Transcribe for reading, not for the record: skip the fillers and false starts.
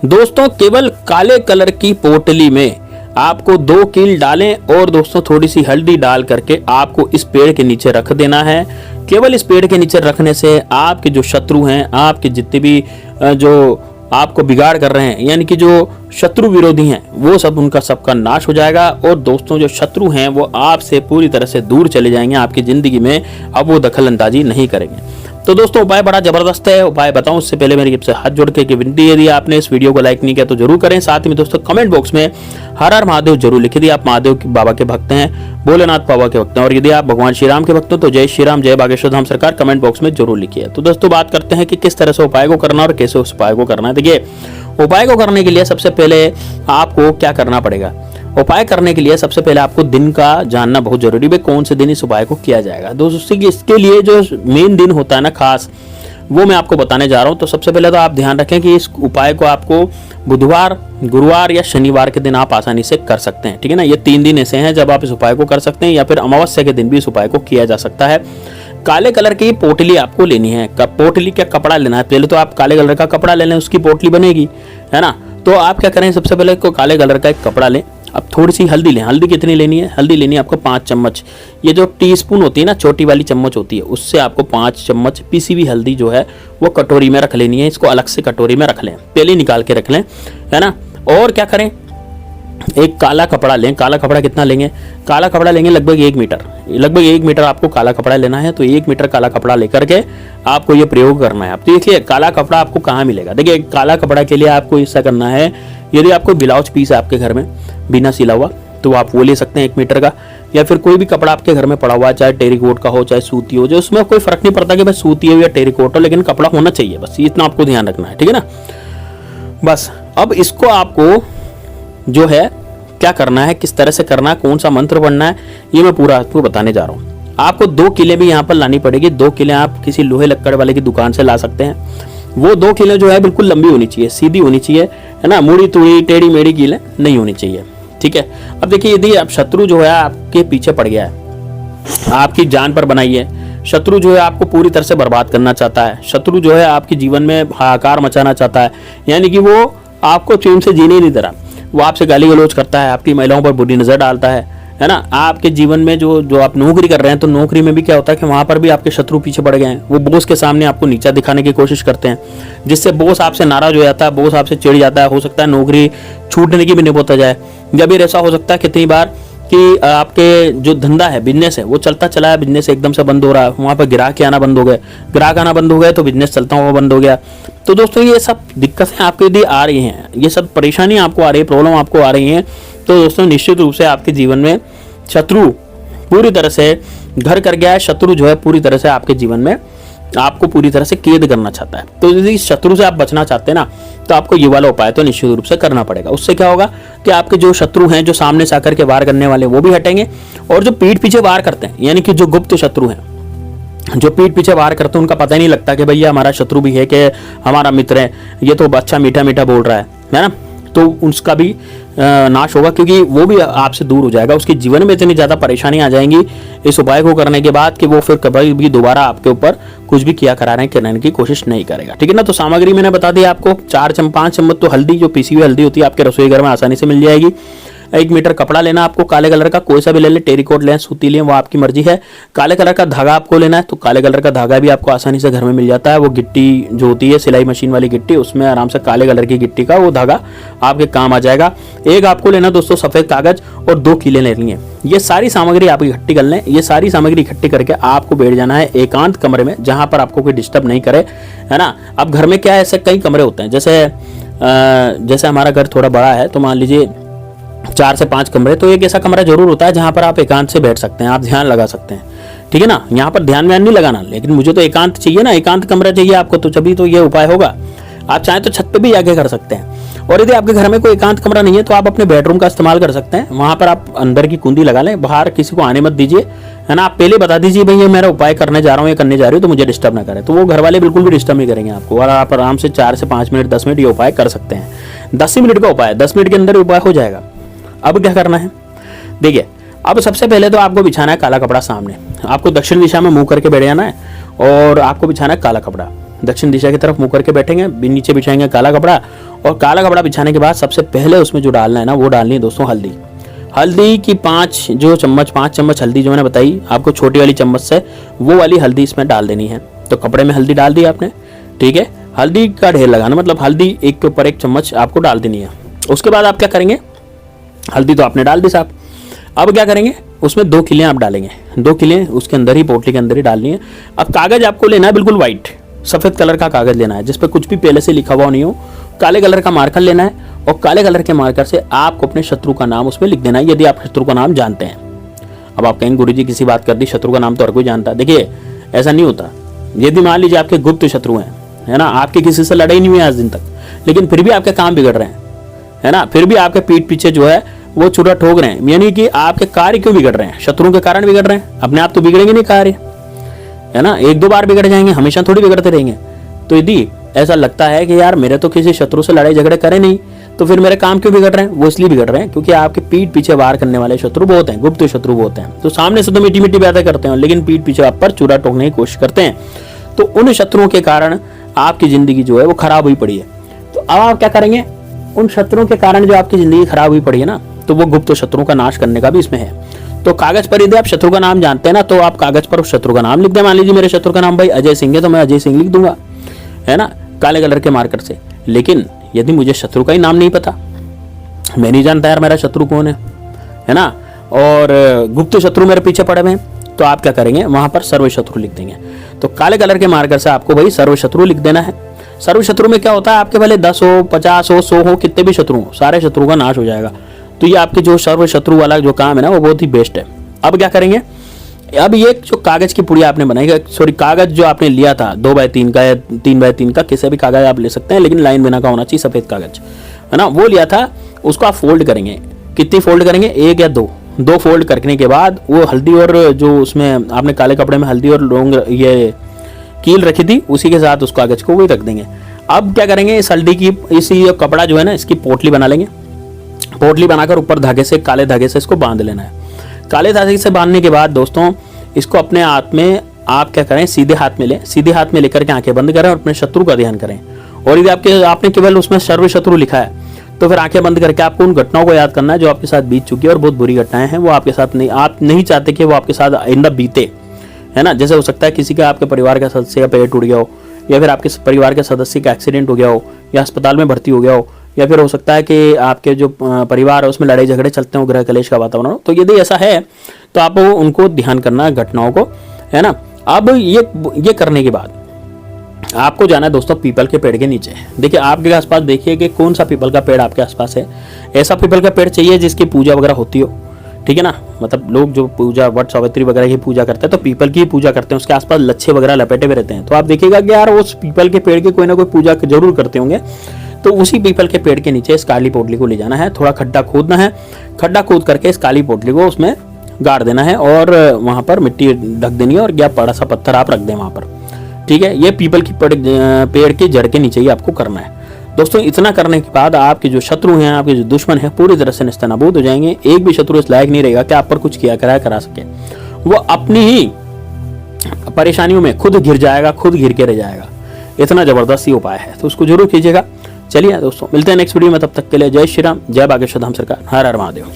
दोस्तों केवल काले कलर की पोटली में आपको 2 कील डालें और दोस्तों थोड़ी सी हल्दी डाल करके आपको इस पेड़ के नीचे रख देना है। केवल इस पेड़ के नीचे रखने से आपके जो शत्रु हैं, आपके जितने भी जो आपको बिगाड़ कर रहे हैं, यानी कि जो शत्रु विरोधी हैं, वो सब उनका सबका नाश हो जाएगा। और दोस्तों जो शत्रु हैं वो आपसे पूरी तरह से दूर चले जाएंगे, आपकी जिंदगी में अब वो दखल अंदाजी नहीं करेंगे। तो दोस्तों उपाय बड़ा जबरदस्त है। उपाय बताऊं उससे पहले मेरी आपसे हाथ जोड़ के विनती है, यदि आपने इस वीडियो को लाइक नहीं किया तो जरूर करें। साथ में दोस्तों कमेंट बॉक्स में हर हर महादेव जरूर लिखिए। आप महादेव बाबा के भक्त हैं, भोलेनाथ बाबा के भक्त हैं, और यदि आप भगवान श्री राम के भक्त हो तो जय श्री राम, जय बागेश्वर धाम सरकार कमेंट बॉक्स में जरूर लिखिए। तो दोस्तों बात करते हैं कि किस तरह से उपाय को करना और कैसे उस उपाय को करना है। देखिए उपाय को करने के लिए सबसे पहले आपको क्या करना पड़ेगा। उपाय करने के लिए सबसे पहले आपको दिन का जानना बहुत जरूरी है, कौन से दिन इस उपाय को किया जाएगा। दोस्तों इसके लिए जो मेन दिन होता है ना खास, वो मैं आपको बताने जा रहा हूं। तो सबसे पहले तो आप ध्यान रखें कि इस उपाय को आपको बुधवार, गुरुवार या शनिवार के दिन आप आसानी से कर सकते हैं, ठीक है ना। ये 3 दिन ऐसे हैं जब आप इस उपाय को कर सकते हैं, या फिर अमावस्या के दिन भी इस उपाय को किया जा सकता है। काले कलर की पोटली आपको लेनी है। पोटली क्या कपड़ा लेना है, पहले तो आप काले कलर का कपड़ा ले लें, उसकी पोटली बनेगी, है ना। तो आप क्या करें, सबसे पहले को काले कलर का एक कपड़ा लें। अब थोड़ी सी हल्दी लें। हल्दी कितनी लेनी है, हल्दी लेनी है आपको 5 चम्मच। ये जो टीस्पून होती है ना, छोटी वाली चम्मच होती है, उससे आपको 5 चम्मच पीसी हुई हल्दी जो है वो कटोरी में रख लेनी है। इसको अलग से कटोरी में रख लें, पहले निकाल के रख लें, है ना। और क्या करें, एक काला कपड़ा लें। काला कपड़ा कितना लेंगे, काला कपड़ा लेंगे लगभग 1 मीटर, लगभग 1 मीटर आपको काला कपड़ा लेना है। तो 1 मीटर काला कपड़ा लेकर के आपको ये प्रयोग करना है। आप देखिए काला कपड़ा आपको कहाँ मिलेगा। देखिए काला कपड़ा के लिए आपको ऐसा करना है, यदि आपको ब्लाउज पीस है आपके घर में बिना सिला हुआ तो आप वो ले सकते हैं 1 मीटर का, या फिर कोई भी कपड़ा आपके घर में पड़ा हुआ है, चाहे टेरिकोट का हो चाहे सूती हो, जो उसमें कोई फर्क नहीं पड़ता कि भाई सूती हो या टेरिकोट हो, लेकिन कपड़ा होना चाहिए, बस इतना आपको ध्यान रखना है, ठीक है ना। बस अब इसको आपको जो है क्या करना है, किस तरह से करना है, कौन सा मंत्र पढ़ना है, ये मैं पूरा आपको बताने जा रहा हूँ। आपको 2 किले भी यहाँ पर लानी पड़ेगी। 2 किले आप किसी लोहे लक्कड़ वाले की दुकान से ला सकते हैं। वो 2 किले जो है बिल्कुल लंबी होनी चाहिए, सीधी होनी चाहिए, है ना। मुड़ी तुड़ी टेढ़ी मेढ़ी किले नहीं होनी चाहिए, ठीक है। अब देखिए यदि आप शत्रु जो है आपके पीछे पड़ गया है, आपकी जान पर बनाई है, शत्रु जो है आपको पूरी तरह से बर्बाद करना चाहता है, शत्रु जो है आपके जीवन में हाहाकार मचाना चाहता है, यानी कि वो आपको चैन से जीने नहीं दे रहा, वो आपसे गाली गलौज करता है, आपकी महिलाओं पर बुरी नजर डालता है ना। आपके जीवन में जो आप नौकरी कर रहे हैं, तो नौकरी में भी क्या होता है कि वहां पर भी आपके शत्रु पीछे पड़ गए हैं। वो बॉस के सामने आपको नीचा दिखाने की कोशिश करते हैं, जिससे बॉस आपसे नाराज हो जाता है, बॉस आपसे चिढ़ जाता है। हो सकता है नौकरी छूटने की भी नौबत आ जाए, या फिर ऐसा हो सकता है कितनी बार कि आपके जो धंधा है, बिजनेस है, वो चलता चला है, बिजनेस एकदम से बंद हो रहा है, वहां पर ग्राहक आना बंद हो गए, ग्राहक आना बंद हो गए तो बिजनेस चलता हुआ बंद हो गया। तो दोस्तों ये सब दिक्कतें आपके यदि आ रही हैं, ये सब परेशानी आपको आ रही है, प्रॉब्लम आपको आ रही है, तो दोस्तों निश्चित रूप से आपके जीवन में शत्रु पूरी तरह से घर कर गया है। शत्रु जो है पूरी तरह से आपके जीवन में आपको पूरी तरह से कैद करना चाहता है। तो यदि शत्रु से आप बचना चाहते हैं ना, तो आपको ये वाला उपाय तो निश्चित रूप से करना पड़ेगा। उससे क्या होगा कि आपके जो शत्रु हैं, जो सामने से आकर के वार करने वाले, वो भी हटेंगे, और जो पीठ पीछे वार करते हैं, यानी कि जो गुप्त शत्रु हैं, जो पीठ पीछे वार करते हैं, उनका पता ही नहीं लगता कि भैया हमारा शत्रु भी है कि हमारा मित्र है, ये तो अच्छा मीठा मीठा बोल रहा है ना। तो उसका भी नाश होगा, क्योंकि वो भी आपसे दूर हो जाएगा। उसके जीवन में इतनी ज्यादा परेशानी आ जाएंगी इस उपाय को करने के बाद कि वो फिर कभी भी दोबारा आपके ऊपर कुछ भी किया कराने की कोशिश नहीं करेगा, ठीक है ना। तो सामग्री मैंने बता दी आपको, 5 चम्मच तो हल्दी, जो पीसी हुई हल्दी होती है, आपके रसोई घर में आसानी से मिल जाएगी। 1 मीटर कपड़ा लेना आपको काले कलर का, कोई सा भी ले लें, टेरिकोट लें, सूती लें, वो आपकी मर्जी है। काले कलर का धागा आपको लेना है, तो काले कलर का धागा भी आपको आसानी से घर में मिल जाता है। वो गिट्टी जो होती है सिलाई मशीन वाली गिट्टी, उसमें आराम से काले कलर की गिट्टी का वो धागा आपके काम आ जाएगा। एक आपको लेना दोस्तों सफेद कागज, और 2 कीले लेनी है। ये सारी सामग्री आप इकट्ठी कर लें। ये सारी सामग्री इकट्ठी करके आपको बैठ जाना है एकांत कमरे में, जहां पर आपको कोई डिस्टर्ब नहीं करे, है ना। अब घर में क्या है, ऐसे कई कमरे होते हैं, जैसे हमारा घर थोड़ा बड़ा है, तो मान लीजिए 4 से 5 कमरे, तो एक ऐसा कमरा जरूर होता है जहां पर आप एकांत से बैठ सकते हैं, आप ध्यान लगा सकते हैं, ठीक है ना। यहाँ पर ध्यान नहीं लगाना, लेकिन मुझे तो एकांत चाहिए ना, एकांत कमरा चाहिए आपको, तो तभी तो ये उपाय होगा। आप चाहें तो छत पे भी जाके कर सकते हैं। और यदि आपके घर में कोई एकांत कमरा नहीं है, तो आप अपने बेडरूम का इस्तेमाल कर सकते हैं। वहां पर आप अंदर की कुंडी लगा लें, बाहर किसी को आने मत दीजिए, है ना। आप पहले बता दीजिए भाई ये मेरा उपाय करने जा रहा हूँ, ये करने जा रही हूँ, तो मुझे डिस्टर्ब ना करें। तो वो घर वाले बिल्कुल भी डिस्टर्ब नहीं करेंगे आपको, और आप आराम से 4 से 5 मिनट 10 मिनट ये उपाय कर सकते हैं। 10 मिनट का उपाय, 10 मिनट के अंदर उपाय हो जाएगा। अब क्या करना है, देखिए अब सबसे पहले तो आपको बिछाना है काला कपड़ा सामने। आपको दक्षिण दिशा में मुंह करके बैठ जाना है, और आपको बिछाना है काला कपड़ा, दक्षिण दिशा की तरफ मुंह करके बैठेंगे, नीचे बिछाएंगे काला कपड़ा, और काला कपड़ा बिछाने के बाद सबसे पहले उसमें जो डालना है ना, वो डालनी है दोस्तों हल्दी। हल्दी की 5 चम्मच हल्दी जो मैंने बताई आपको छोटी वाली चम्मच से, वो वाली हल्दी इसमें डाल देनी है। तो कपड़े में हल्दी डाल दी आपने, ठीक है। हल्दी का ढेर लगाना, मतलब हल्दी एक के ऊपर एक चम्मच आपको डाल देनी है। उसके बाद आप क्या करेंगे, हल्दी तो आपने डाल दी साहब, अब क्या करेंगे, उसमें 2 किलें आप डालेंगे, 2 किलें उसके अंदर ही, पोटली के अंदर ही डालनी है। अब कागज आपको लेना है बिल्कुल व्हाइट, सफेद कलर का कागज लेना है, जिसपे कुछ भी पहले से लिखा हुआ नहीं हो। काले कलर का मार्कर लेना है, और काले कलर के मार्कर से आपको अपने शत्रु का नाम उसमें लिख देना है, यदि आप शत्रु का नाम जानते हैं। अब आप कहेंगे गुरुजी किसी बात कर दी, शत्रु का नाम तो हर कोई जानता है। देखिए ऐसा नहीं होता। यदि मान लीजिए आपके गुप्त शत्रु हैं, है ना, आपके किसी से लड़ाई नहीं हुई आज दिन तक, लेकिन फिर भी आपके काम बिगड़ रहे हैं, है ना, फिर भी आपके पीठ पीछे जो है वो छुरा ठोक रहे हैं, यानी कि आपके कार्य क्यों बिगड़ रहे हैं, शत्रुओं के कारण बिगड़ रहे हैं। अपने आप तो बिगड़ेंगे नहीं कार्य, है ना, 1-2 बार बिगड़ जाएंगे, हमेशा थोड़ी बिगड़ते रहेंगे। तो यदि ऐसा लगता है कि यार मेरे तो किसी शत्रु से लड़ाई झगड़े करे नहीं, तो फिर मेरे काम क्यों बिगड़ रहे हैं, वो इसलिए बिगड़ रहे हैं क्योंकि आपके पीठ पीछे वार करने वाले शत्रु बहुत हैं, गुप्त शत्रु बहुत हैं। तो सामने से तो मीठी मीठी बातें करते हैं, लेकिन पीठ पीछे आप पर चूरा ठोकने की कोशिश करते हैं। तो उन शत्रुओं के कारण आपकी जिंदगी जो है वो खराब हुई पड़ी है। तो अब आप क्या करेंगे, उन शत्रुओं के कारण जो आपकी जिंदगी खराब हुई पड़ी है ना, तो वो गुप्त शत्रुओं का नाश करने का भी इसमें है। तो कागज पर यदि आप शत्रु का नाम जानते हैं ना, तो आप कागज पर उस शत्रु का नाम लिख दें। मान लीजिए मेरे शत्रु का नाम भाई अजय सिंह है, तो मैं अजय सिंह लिख दूंगा, है ना, काले कलर के मार्कर से। लेकिन यदि मुझे शत्रु का ही नाम नहीं पता, मैं नहीं जानता यार मेरा शत्रु कौन है ना, और गुप्त शत्रु मेरे पीछे पड़े हुए हैं, तो आप क्या करेंगे, वहां पर सर्व शत्रु लिख देंगे। तो काले कलर के मार्कर से आपको भाई सर्व शत्रु लिख देना है। सर्व शत्रु में क्या होता है, आपके भले 10 हो, 50 हो, 100 हो, कितने भी शत्रु हो, सारे शत्रु का नाश हो जाएगा। तो ये आपके जो सर्व शत्रु वाला जो काम है ना, वो बहुत ही बेस्ट है। अब क्या करेंगे, अब ये जो कागज की पुड़िया आपने बनाई, सॉरी कागज जो आपने लिया था 2x3 का या 3x3 का, किसी भी कागज आप ले सकते हैं, लेकिन लाइन बिना का होना चाहिए, सफेद कागज, है ना, वो लिया था। उसको आप फोल्ड करेंगे। कितनी फोल्ड करेंगे, 1 या 2 फोल्ड करने के बाद वो हल्दी और जो उसमें आपने काले कपड़े में हल्दी और लौंग ये कील रखी थी, उसी के साथ उस कागज को वही रख देंगे। अब क्या करेंगे, इस हल्दी की, इसी कपड़ा जो है ना, इसकी पोटली बना लेंगे। पोटली बनाकर ऊपर धागे से, काले धागे से इसको बांध लेना है। काले धागे से बांधने के बाद दोस्तों इसको अपने हाथ में आप क्या करें, सीधे हाथ में लें, सीधे हाथ में लेकर के आंखें बंद करें और अपने शत्रु का ध्यान करें। और यदि आपने केवल उसमें सर्व शत्रु लिखा है, तो फिर आंखें बंद करके आपको उन घटनाओं को याद करना है जो आपके साथ बीत चुकी है, और बहुत बुरी घटनाएं हैं, वो आपके साथ नहीं, आप नहीं चाहते कि वो आपके साथ आइंदा बीते, है ना। जैसे हो सकता है किसी का, आपके परिवार का सदस्य का पैर टूट गया हो, या फिर आपके परिवार के सदस्य का एक्सीडेंट हो गया हो, या अस्पताल में भर्ती हो गया हो, या फिर हो सकता है कि आपके जो परिवार है उसमें लड़ाई झगड़े चलते हो, गृह कलेश का वातावरण हो। तो यदि ऐसा है तो आप उनको ध्यान करना है, घटनाओं को, है ना। अब ये करने के बाद आपको जाना है दोस्तों पीपल के पेड़ के नीचे। देखिए आपके आसपास देखिए कि कौन सा पीपल का पेड़ आपके आसपास है। ऐसा पीपल का पेड़ चाहिए जिसकी पूजा वगैरह होती हो, ठीक है ना। मतलब लोग जो पूजा, वट सावित्री वगैरह की पूजा करते हैं तो पीपल की पूजा करते हैं, उसके आसपास लच्छे वगैरह लपेटे हुए रहते हैं। तो आप देखिएगा कि यार उस पीपल के पेड़ की कोई ना कोई पूजा जरूर करते होंगे। तो उसी पीपल के पेड़ के नीचे इस काली पोटली को ले जाना है, थोड़ा खड्डा खोदना है, खड्डा खोद करके इस काली पोटली को उसमें गाड़ देना है, और वहां पर मिट्टी ढक देनी है, और या बड़ा सा पत्थर आप रख दें वहां पर, ठीक है। ये पीपल की पेड़ के जड़ के नीचे ही आपको करना है दोस्तों। इतना करने के बाद आपके जो शत्रु हैं, आपके जो दुश्मन हैं, पूरी तरह से नेस्तनाबूद हो जाएंगे। एक भी शत्रु इस लायक नहीं रहेगा कि आप पर कुछ किया करा सके। वो अपनी ही परेशानियों में खुद घिर जाएगा, खुद घिर के रह जाएगा। इतना जबरदस्त ही उपाय है, तो उसको जरूर कीजिएगा। चलिए दोस्तों, मिलते हैं नेक्स्ट वीडियो में, तब तक के लिए जय श्री राम, जय बागेश्वर धाम सरकार, हर हर महादेव।